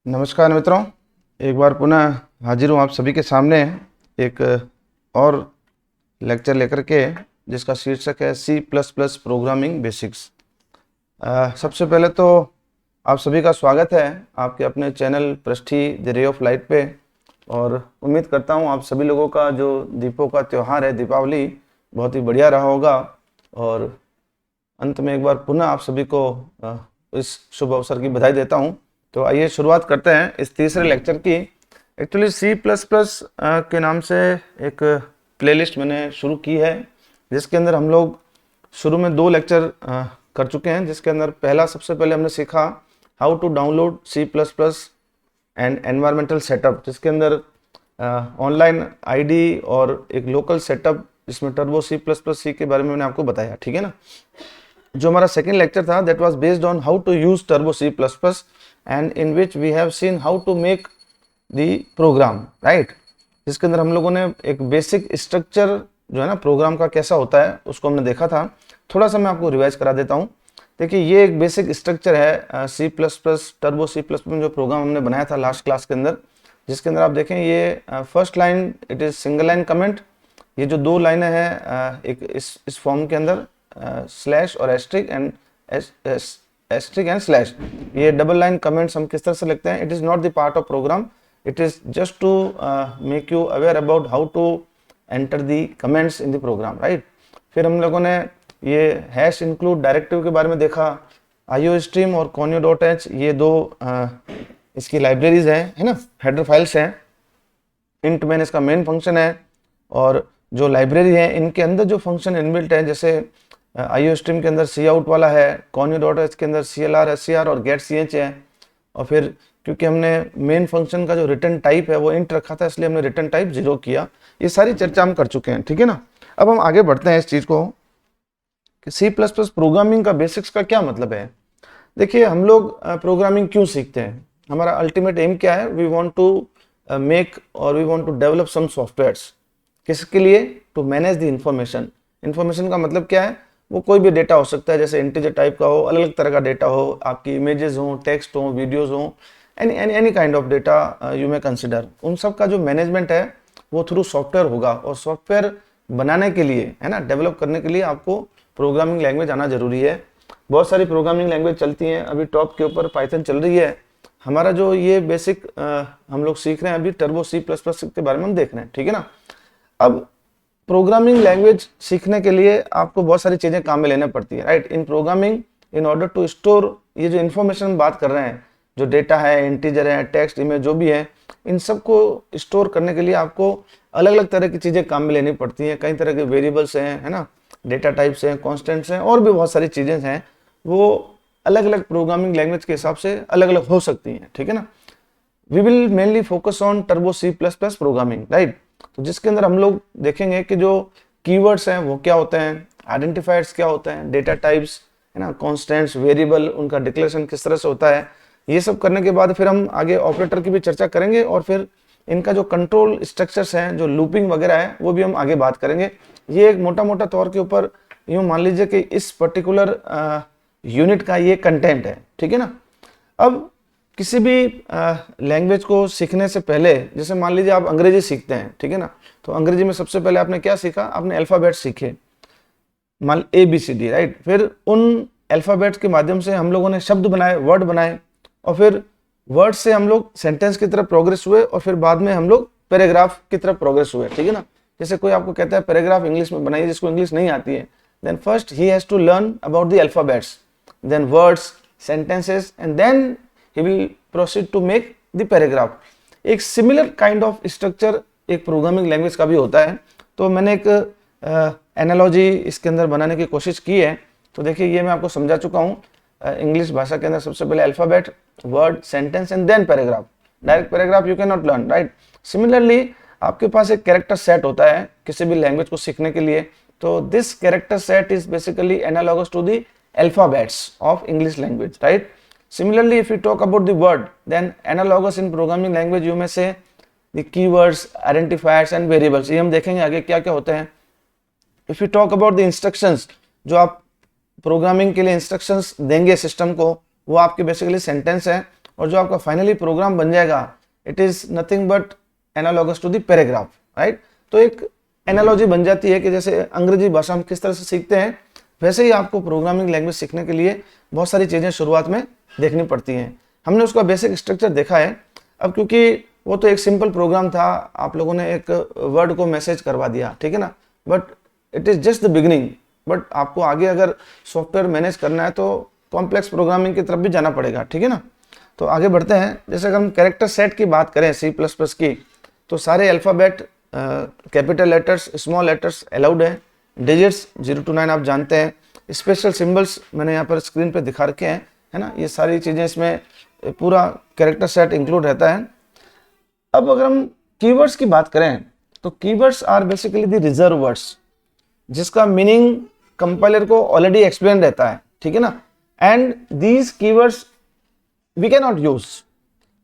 नमस्कार मित्रों, एक बार पुनः हाजिर हूँ आप सभी के सामने एक और लेक्चर लेकर के, जिसका शीर्षक है C plus plus programming basics. सबसे पहले तो आप सभी का स्वागत है आपके अपने चैनल पृष्ठी द रे ऑफ लाइट पे। और उम्मीद करता हूँ आप सभी लोगों का जो दीपों का त्यौहार है, दीपावली, बहुत ही बढ़िया रहा होगा। और अंत में एक बार पुनः आप सभी को इस शुभ अवसर की बधाई देता हूँ। तो आइए शुरुआत करते हैं इस तीसरे लेक्चर की। एक्चुअली सी प्लस प्लस के नाम से एक प्लेलिस्ट मैंने शुरू की है, जिसके अंदर हम लोग शुरू में 2 लेक्चर कर चुके हैं। जिसके अंदर पहला सबसे पहले हमने सीखा how to download C plus plus and environmental setup, जिसके अंदर ऑनलाइन आईडी और एक लोकल सेटअप, जिसमें Turbo C plus plus C के बारे में मैंने आपको बताया, ठीक है ना। जो हमारा सेकेंड लेक्चर था that was based on how to use Turbo C plus plus and in which we have seen how to make the program, right. जिसके अंदर हम लोगों ने एक बेसिक स्ट्रक्चर जो है ना प्रोग्राम का कैसा होता है उसको हमने देखा था। थोड़ा सा मैं आपको रिवाइज करा देता हूँ। देखिए, ये एक बेसिक स्ट्रक्चर है C plus plus Turbo C plus plus में जो प्रोग्राम हमने बनाया था लास्ट क्लास के अंदर। जिसके अंदर आप देखें, ये first line it is single line comment. ये जो 2 लाइनें हैं एक इस फॉर्म के अंदर, स्लैश और asterisk and asterisk and slash, ये डबल लाइन कमेंट्स हम किस तरह से लिखते हैं। It is not the part of program, it is just to make you aware about how to enter the comments in the program, right. फिर हम लोगों ने ये हैश इंक्लूड डायरेक्टिव के बारे में देखा। आईओ स्ट्रीम और conio.h ये 2 इसकी लाइब्रेरीज है ना, हेडर फाइल्स हैं। इंट मैन इसका मेन फंक्शन है, और जो लाइब्रेरी है इनके अंदर जो फंक्शन इनबिल्ट है, जैसे आईओ स्ट्रीम के अंदर सी आउट वाला है, conio.h के अंदर CLR SCR और get ch है। और फिर क्योंकि हमने मेन फंक्शन का जो रिटर्न टाइप है वो इंट रखा था, इसलिए हमने रिटर्न टाइप 0 किया। ये सारी चर्चा हम कर चुके हैं, ठीक है ना। अब हम आगे बढ़ते हैं इस चीज को कि सी प्लस प्लस प्रोग्रामिंग का बेसिक्स का क्या मतलब है। देखिए, हम लोग प्रोग्रामिंग क्यों सीखते हैं, हमारा अल्टीमेट एम क्या है। वी वांट टू मेक और we want to develop some softwares. किसके लिए? To manage the information. Information का मतलब क्या है? वो कोई भी डेटा हो सकता है, जैसे इंटीजर टाइप का हो, अलग अलग तरह का डेटा हो, आपकी इमेजेस हो, टेक्स्ट हो, वीडियोस हो, any kind of data you may consider. उन सब का जो मैनेजमेंट है वो थ्रू सॉफ्टवेयर होगा। और सॉफ्टवेयर बनाने के लिए, है ना, डेवलप करने के लिए आपको प्रोग्रामिंग लैंग्वेज आना जरूरी है। बहुत सारी प्रोग्रामिंग लैंग्वेज चलती हैं, अभी टॉप के ऊपर पाइथन चल रही है। हमारा जो ये बेसिक हम लोग सीख रहे हैं अभी, टर्बो सी प्लस प्लस के बारे में हम देख रहे हैं, ठीक है ना। अब प्रोग्रामिंग लैंग्वेज सीखने के लिए आपको बहुत सारी चीजें काम में लेना पड़ती है, right. In programming, in order to store, ये जो इन्फॉर्मेशन बात कर रहे हैं, जो डेटा है, इंटीजर है, टेक्स्ट, इमेज, जो भी है, इन सबको स्टोर करने के लिए आपको अलग अलग तरह की चीजें काम में लेनी पड़ती हैं। कई तरह के वेरिएबल्स हैं, है ना, डेटा टाइप्स हैं, कॉन्स्टेंट्स हैं, और भी बहुत सारी चीजें हैं। वो अलग अलग प्रोग्रामिंग लैंग्वेज के हिसाब से अलग अलग हो सकती हैं, ठीक है ना। We will mainly focus on turbo C plus plus programming, right. तो जिसके अंदर हम लोग देखेंगे कि जो कीवर्ड्स हैं वो क्या होते हैं, आइडेंटिफायर्स क्या होते हैं, डेटा टाइप्स, है ना, कॉन्स्टेंट्स, वेरिएबल, उनका डिक्लेरेशन किस तरह से होता है। ये सब करने के बाद फिर हम आगे ऑपरेटर की भी चर्चा करेंगे, और फिर इनका जो कंट्रोल स्ट्रक्चर्स हैं, जो लूपिंग वगैरह है, वो भी हम आगे बात करेंगे। ये एक मोटा मोटा तौर के ऊपर यूँ मान लीजिए कि इस पर्टिकुलर यूनिट का ये कंटेंट है, ठीक है ना। अब किसी भी लैंग्वेज को सीखने से पहले, जैसे मान लीजिए आप अंग्रेजी सीखते हैं, ठीक है ना, तो अंग्रेजी में सबसे पहले आपने क्या सीखा? आपने अल्फाबेट सीखे, मान ABCD, राइट। फिर उन अल्फाबेट्स के माध्यम से हम लोगों ने शब्द बनाए, वर्ड बनाए, और फिर वर्ड से हम लोग सेंटेंस की तरफ प्रोग्रेस हुए, और फिर बाद में हम लोग पैराग्राफ की तरफ प्रोग्रेस हुए, ठीक है ना। जैसे कोई आपको कहता है पैराग्राफ इंग्लिश में बनाइए, जिसको इंग्लिश नहीं आती है, देन फर्स्ट ही has to learn about the alphabets, then words, sentences, and then he will proceed to make the paragraph। एक सिमिलर काइंड ऑफ स्ट्रक्चर एक प्रोग्रामिंग लैंग्वेज का भी होता है। तो मैंने एक एनालॉजी इसके अंदर बनाने की कोशिश की है। तो देखिए, ये मैं आपको समझा चुका हूँ। इंग्लिश भाषा के अंदर सबसे पहले alphabet, word, sentence, and then paragraph. Direct paragraph you can not learn, right. Similarly आपके पास एक कैरेक्टर सेट होता है किसी भी लैंग्वेज को सीखने के लिए। तो this character set is basically analogous to the alphabets of English language, right. Similarly, if you talk about the word, then analogous in programming language you may say the keywords, identifiers and variables। ये हम देखेंगे आगे क्या क्या होते हैं। If you talk about the instructions, जो आप प्रोग्रामिंग के लिए इंस्ट्रक्शंस देंगे सिस्टम को, वो आपके बेसिकली सेंटेंस है। और जो आपका फाइनली प्रोग्राम बन जाएगा it is nothing but analogous to the paragraph, right. तो एक एनालॉजी बन जाती है कि जैसे अंग्रेजी भाषा हम किस तरह से सीखते हैं वैसे ही आपको प्रोग्रामिंग लैंग्वेज सीखने के लिए बहुत सारी चीज़ें शुरुआत में देखनी पड़ती हैं। हमने उसका बेसिक स्ट्रक्चर देखा है। अब क्योंकि वो तो एक सिंपल प्रोग्राम था, आप लोगों ने एक वर्ड को मैसेज करवा दिया, ठीक है ना, but it is just the beginning. But आपको आगे अगर सॉफ्टवेयर मैनेज करना है तो कॉम्प्लेक्स प्रोग्रामिंग की तरफ भी जाना पड़ेगा, ठीक है ना। तो आगे बढ़ते हैं। जैसे अगर हम कैरेक्टर सेट की बात करें C++ की, तो सारे alphabet capital letters small letters allowed है। डिजिट्स 0 to 9 आप जानते हैं। स्पेशल सिंबल्स मैंने यहाँ पर स्क्रीन पे दिखा रखे हैं, है ना। ये सारी चीज़ें इसमें पूरा कैरेक्टर सेट इंक्लूड रहता है। अब अगर हम कीवर्ड्स की बात करें तो keywords are basically the reserve words, जिसका मीनिंग कंपाइलर को ऑलरेडी एक्सप्लेन रहता है, ठीक है ना। And these keywords we can not use,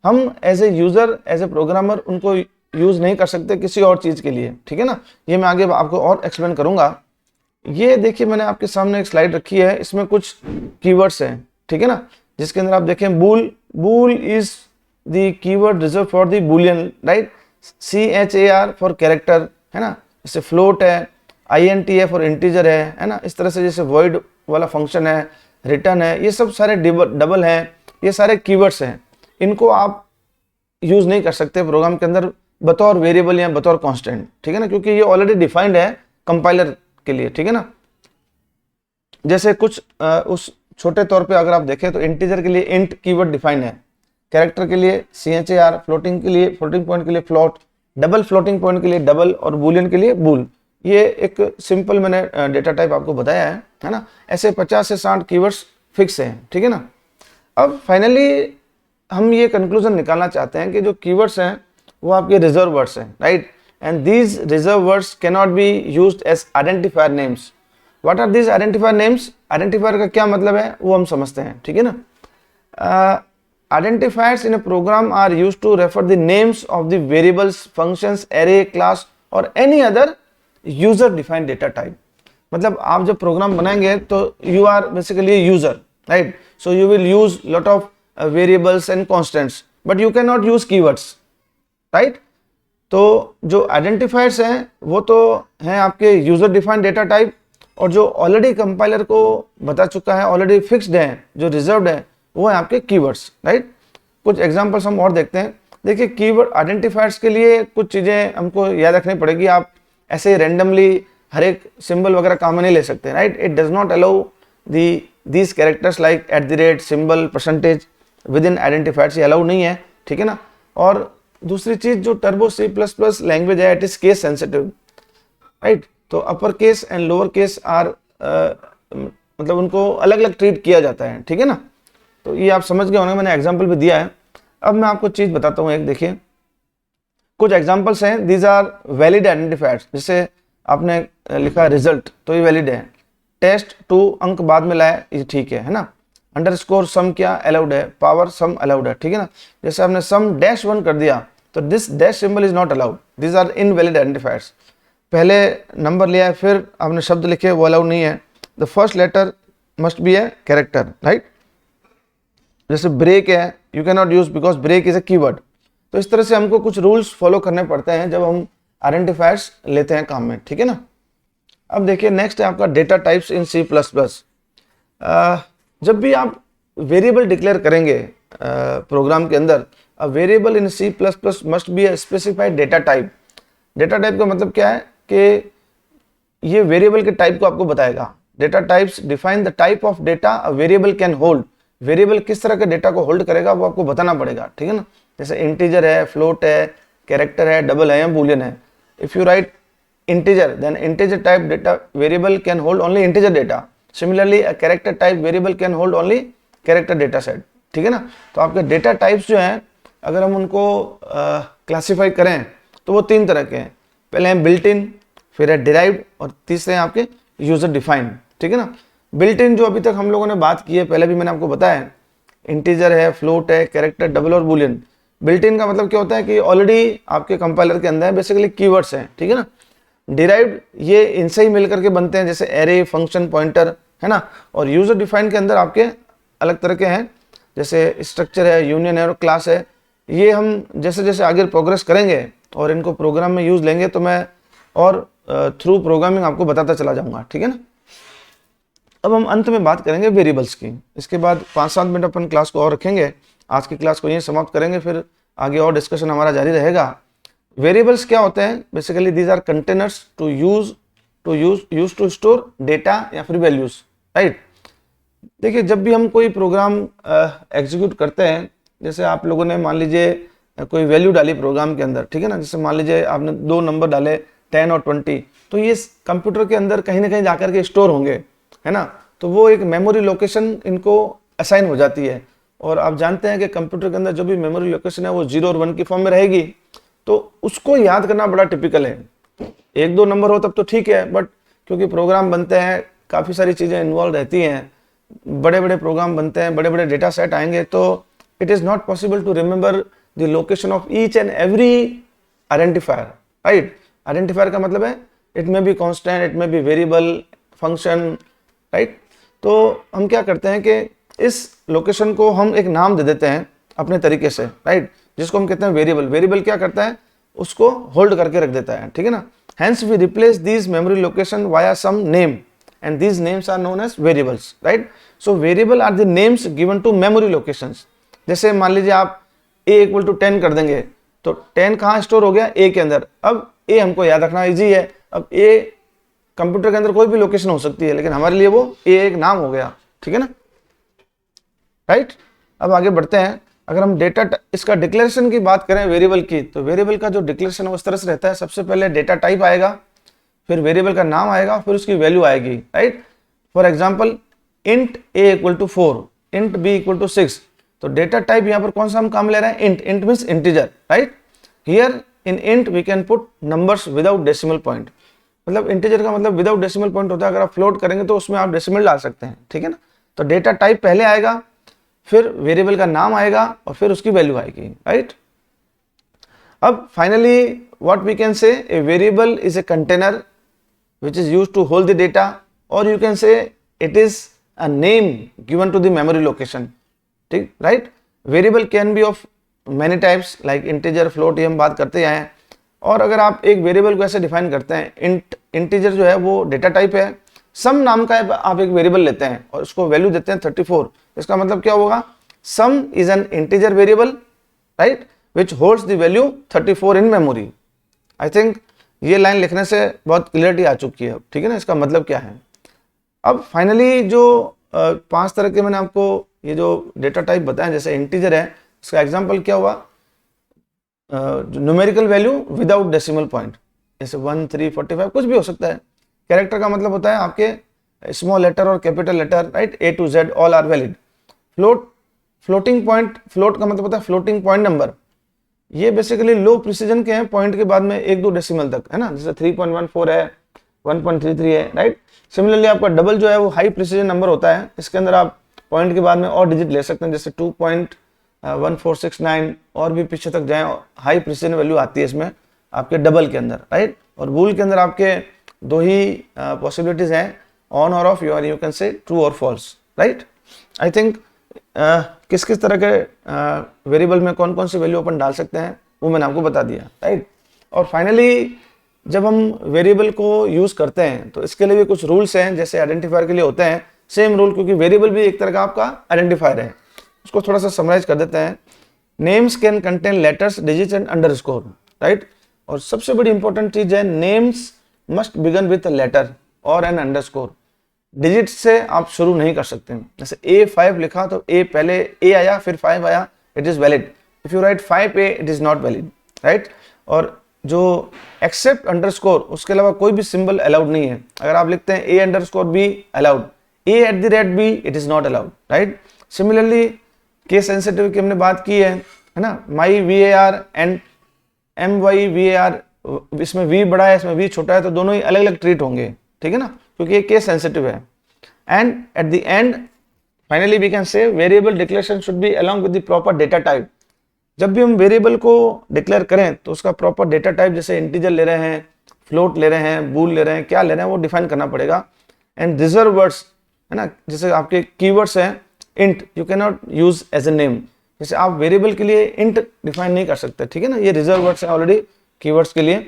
हम as a user as a programmer उनको यूज नहीं कर सकते किसी और चीज के लिए, ठीक है ना। ये मैं आगे आपको और एक्सप्लेन करूंगा। ये देखिए मैंने आपके सामने एक स्लाइड रखी है, इसमें कुछ कीवर्ड्स हैं, ठीक है ना, जिसके अंदर आप देखें bool, bool is the keyword reserve for the boolean, right. CHAR for character, है ना। जैसे फ्लोट है, INT है फॉर इंटीजर है ना। इस तरह से जैसे वॉइड वाला फंक्शन है, रिटर्न है, ये सब सारे डबल हैं, ये सारे कीवर्ड्स हैं। इनको आप यूज नहीं कर सकते प्रोग्राम के अंदर बतौर वेरिएबल या बतौर कांस्टेंट, ठीक है ना, क्योंकि ये ऑलरेडी डिफाइंड है कंपाइलर के लिए, ठीक है ना। जैसे कुछ उस छोटे तौर पे अगर आप देखें तो इंटीजर के लिए इंट कीवर्ड डिफाइंड है, कैरेक्टर के लिए CHAR, फ्लोटिंग के लिए फ्लोटिंग पॉइंट के लिए फ्लोट, डबल फ्लोटिंग पॉइंट के लिए डबल और बूलियन के लिए बूल। ये एक सिंपल मैंने डेटा टाइप आपको बताया है ना। ऐसे 50 से 60 कीवर्ड्स फिक्स हैं, ठीक है ना। अब फाइनली हम ये कंक्लूजन निकालना चाहते हैं कि जो कीवर्ड्स हैं वो आपके रिजर्व वर्ड्स हैं, right. And these reserve words can not be used as identifier names. What are these identifier names? Identifier का क्या मतलब है वो हम समझते हैं, ठीक है ना। Identifiers in a program are used to refer the names of the variables, functions, array, class or any other user defined data type. मतलब आप जब प्रोग्राम बनाएंगे तो you are basically a user, right? So you will use lot of variables and constants, but you cannot use keywords, right? तो जो identifiers हैं वो तो हैं आपके user defined data type, और जो ऑलरेडी कंपाइलर को बता चुका है, ऑलरेडी फिक्स्ड है, जो रिजर्व्ड है, वो है आपके कीवर्ड्स, राइट। कुछ एग्जांपल्स हम और देखते हैं। देखिए कीवर्ड आइडेंटिफायर्स के लिए कुछ चीज़ें हमको याद रखनी पड़ेगी। आप ऐसे रैंडमली हर एक सिंबल वगैरह काम में नहीं ले सकते, right. It does not allow these characters like @ symbol percentage within identifiers, ये अलाउ नहीं है, ठीक है ना। और दूसरी चीज़ जो टर्बो C++ लैंग्वेज है it is case sensitive, right. तो upper case and lower case are मतलब उनको अलग अलग ट्रीट किया जाता है, ठीक है ना। तो ये आप समझ गए होंगे, मैंने एग्जांपल भी दिया है। अब मैं आपको चीज बताता हूँ एक, देखिए कुछ एग्जांपल्स हैं। These are valid identifiers. जैसे आपने लिखा रिजल्ट तो ये वैलिड है। टेस्ट 2 अंक बाद में लाए, ये ठीक है ना। अंडरस्कोर सम क्या अलाउड है, पावर सम अलाउड है, ठीक है ना। जैसे आपने सम -1 कर दिया तो this dash symbol is not allowed, these are invalid identifiers. पहले नंबर लिया है फिर आपने शब्द लिखे, वो अलाउड नहीं है। The first letter must be a character, right. जैसे ब्रेक है, you can not use because break is a keyword. तो इस तरह से हमको कुछ रूल्स फॉलो करने पड़ते हैं जब हम आइडेंटिफायर्स लेते हैं काम में, ठीक है ना। अब देखिए नेक्स्ट है आपका डेटा टाइप्स इन C++। जब भी आप वेरिएबल डिक्लेयर करेंगे प्रोग्राम के अंदर, a variable in C++ must be a specified data type. Data type का मतलब क्या है कि ये वेरिएबल के टाइप को आपको बताएगा। Data types define the type of data a variable can hold. Variable किस तरह के डेटा को होल्ड करेगा वो आपको बताना पड़ेगा, ठीक है ना। जैसे इंटीजर है, फ्लोट है, कैरेक्टर है, डबल है या बूलियन है। If you write integer then integer type data variable can hold only integer data. Similarly a character type variable can hold only character data set, ठीक है ना। तो आपके डेटा टाइप्स जो हैं अगर हम उनको क्लासीफाई करें तो वो 3 तरह के हैं। पहले हैं बिल्ट इन, फिर है डिराइव्ड और तीसरे हैं आपके यूजर डिफाइंड, ठीक है ना। बिल्ट इन जो अभी तक हम लोगों ने बात की है, पहले भी मैंने आपको बताया, इंटीजर है, फ्लोट है, कैरेक्टर, डबल और बूलियन। बिल्ट इन का मतलब क्या होता है कि ऑलरेडी आपके कंपाइलर के अंदर बेसिकली कीवर्ड्स हैं, ठीक है ना। डिराइव्ड ये इनसे ही मिलकर के बनते हैं, जैसे एरे, फंक्शन, पॉइंटर, है ना। और यूजर डिफाइंड के अंदर आपके अलग तरह के हैं। जैसे स्ट्रक्चर है, यूनियन है और क्लास है, ये हम जैसे जैसे आगे प्रोग्रेस करेंगे और इनको प्रोग्राम में यूज़ लेंगे तो मैं और थ्रू प्रोग्रामिंग आपको बताता चला जाऊंगा, ठीक है ना। अब हम अंत में बात करेंगे वेरिएबल्स की। इसके बाद 5-7 मिनट अपन क्लास को और रखेंगे, आज की क्लास को यहीं समाप्त करेंगे, फिर आगे और डिस्कशन हमारा जारी रहेगा। वेरिएबल्स क्या होते हैं? Basically these are containers to store data या फिर वैल्यूज, राइट। देखिए, जब भी हम कोई प्रोग्राम एग्जीक्यूट करते हैं, जैसे आप लोगों ने मान लीजिए कोई वैल्यू डाली प्रोग्राम के अंदर, ठीक है ना, जैसे मान लीजिए आपने 2 नंबर डाले 10 और 20, तो ये कंप्यूटर के अंदर कहीं ना कहीं जाकर के स्टोर होंगे, है ना। तो वो एक मेमोरी लोकेशन इनको असाइन हो जाती है, और आप जानते हैं कि कंप्यूटर के अंदर जो भी मेमोरी लोकेशन है वो 0 और 1 की फॉर्म में रहेगी, तो उसको याद करना बड़ा टिपिकल है। 1-2 नंबर हो तब तो ठीक है, बट क्योंकि प्रोग्राम बनते हैं, काफ़ी सारी चीज़ें इन्वॉल्व रहती हैं, बड़े बड़े प्रोग्राम बनते हैं, बड़े बड़े डेटा सेट आएंगे, तो it is not possible to remember the location of each and every identifier, right. Identifier का मतलब है it may be constant, it may be variable, function, right. तो हम क्या करते हैं कि इस लोकेशन को हम एक नाम दे देते हैं अपने तरीके से, राइट, जिसको हम कहते हैं वेरिएबल। वेरिएबल क्या करता है? उसको होल्ड करके रख देता है, ठीक है ना। Hence we replace these memory location via some name and these names are known as variables, right. So variable are the names given to memory locations. जैसे मान लीजिए आप a = 10 कर देंगे, तो 10 कहाँ स्टोर हो गया? a के अंदर। अब a हमको याद रखना इजी है। अब a कंप्यूटर के अंदर कोई भी लोकेशन हो सकती है, लेकिन हमारे लिए वो a एक नाम हो गया, ठीक है ना, राइट। अब आगे बढ़ते हैं। अगर हम डेटा इसका डिक्लेरेशन की बात करें वेरिएबल की, तो वेरिएबल का जो डिक्लेरेशन है उस तरह से रहता है, सबसे पहले डेटा टाइप आएगा, फिर वेरिएबल का नाम आएगा, फिर उसकी वैल्यू आएगी, right. For example int a = 4, int b = 6, तो डेटा टाइप यहाँ पर कौन सा हम काम ले रहे हैं? int। int means integer, right. Here in int we can put numbers without decimal point. मतलब इंटीजर का मतलब विदाउट डेसिमल पॉइंट होता है, अगर आप फ्लोट करेंगे तो उसमें आप डेसिमल डाल सकते हैं, ठीक है ना। तो डेटा टाइप पहले आएगा, फिर वेरिएबल का नाम आएगा और फिर उसकी वैल्यू आएगी, राइट। अब finally what we can say, a variable is a container which is used to hold the data, or you can say it is a name given to the memory location, ठीक, right। variable can be of many types like integer, float, ये हम बात करते आए हैं। और अगर आप एक वेरिएबल को ऐसे डिफाइन करते हैं, इंटीजर जो है वो डेटा टाइप है, सम नाम का आप एक वेरिएबल लेते हैं और उसको वैल्यू देते हैं 34, इसका मतलब क्या होगा? सम is an integer variable, right, which holds the value 34 in memory. I think ये लाइन लिखने से बहुत क्लियरिटी आ चुकी है, ठीक है ना, इसका मतलब क्या है। अब फाइनली जो 5 तरह के मैंने आपको ये जो डेटा टाइप बताया, जैसे इंटीजर है, इसका एग्जांपल क्या हुआ? Numerical value without decimal point, जैसे 1, 3, 45 कुछ भी हो सकता है। कैरेक्टर का मतलब होता है आपके स्मॉल लेटर और capital letter, right, A to Z all are valid. Floating point, float का मतलब होता है फ्लोटिंग पॉइंट नंबर, ये बेसिकली लो प्रिसीजन के हैं, पॉइंट के बाद में 1-2 डेसिमल तक, है ना, जैसे 3.14 है, 1.33 है, राइट। सिमिलरली आपका डबल जो है वो हाई प्रिसीजन नंबर होता है, इसके अंदर आप पॉइंट के बाद में और डिजिट ले सकते हैं, जैसे 2.1469 और भी पीछे तक जाएं, हाई प्रिसीजन वैल्यू आती है इसमें आपके डबल के अंदर, राइट। और बूल के अंदर आपके 2 ही पॉसिबिलिटीज हैं, ऑन और of, you can say true और फॉल्स, राइट। आई थिंक किस किस तरह के वेरिएबल में कौन कौन सी वैल्यू अपन डाल सकते हैं वो मैंने आपको बता दिया, राइट। और फाइनली जब हम वेरिएबल को यूज़ करते हैं तो इसके लिए भी कुछ रूल्स हैं, जैसे आइडेंटिफायर के लिए होते हैं सेम रूल, क्योंकि वेरिएबल भी एक तरह का आपका आइडेंटिफायर है। उसको थोड़ा सा समराइज कर देते हैं। Names can contain letters, digits and underscore, right. और सबसे बड़ी इंपॉर्टेंट चीज़ है, names must begin with letter और एन अंडरस्कोर। डिजिट से आप शुरू नहीं कर सकते। जैसे A5 लिखा तो A पहले A आया फिर 5 आया, it is valid. If you right 5A it is not valid, right. और जो एक्सेप्ट अंडरस्कोर, उसके अलावा कोई भी सिंबल अलाउड नहीं है। अगर आप लिखते हैं A_B allowed, A@B it is not allowed, right. Similarly case sensitive की हमने बात की है ना, माई VAR एंड MYVAR, इसमें V बड़ा है इसमें V छोटा है, तो दोनों ही अलग अलग ट्रीट होंगे, ठीक है ना, क्योंकि ये केस सेंसिटिव है। And at the end finally we can say variable declaration should be along with the proper data type. जब भी हम वेरिएबल को डिक्लेयर करें तो उसका प्रॉपर डेटा टाइप, जैसे इंटीजर ले रहे हैं, फ्लोट ले रहे हैं, बूल ले रहे हैं, क्या ले रहे हैं वो डिफाइन करना पड़ेगा। एंड रिजर्व वर्ड्स, है ना, जैसे आपके कीवर्ड्स हैं, int you can not use as a name, जैसे आप वेरिएबल के लिए इंट डिफाइन नहीं कर सकते, ठीक है ना, ये रिजर्व वर्ड्स है ऑलरेडी कीवर्ड्स के लिए।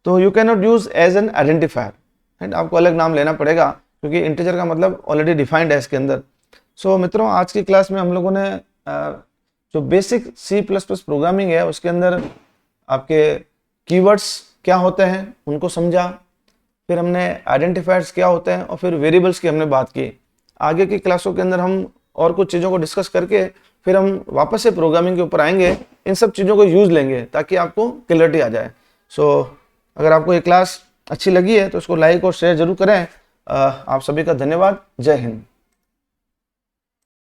तो you can not use as an identifier, and आपको अलग नाम लेना पड़ेगा क्योंकि इंटीजर का मतलब ऑलरेडी डिफाइंड है इसके अंदर। सो मित्रों, आज की क्लास में हम लोगों ने जो बेसिक C++ प्रोग्रामिंग है उसके अंदर आपके कीवर्ड्स क्या होते हैं उनको समझा, फिर हमने आइडेंटिफायर्स क्या होते हैं और फिर वेरिएबल्स की हमने बात की। आगे की क्लासों के अंदर हम और कुछ चीज़ों को डिस्कस करके फिर हम वापस से प्रोग्रामिंग के ऊपर आएंगे, इन सब चीज़ों को यूज़ लेंगे ताकि आपको क्लैरिटी आ जाए। सो अगर आपको ये क्लास अच्छी लगी है तो इसको लाइक और शेयर जरूर करें। आप सभी का धन्यवाद। जय हिंद।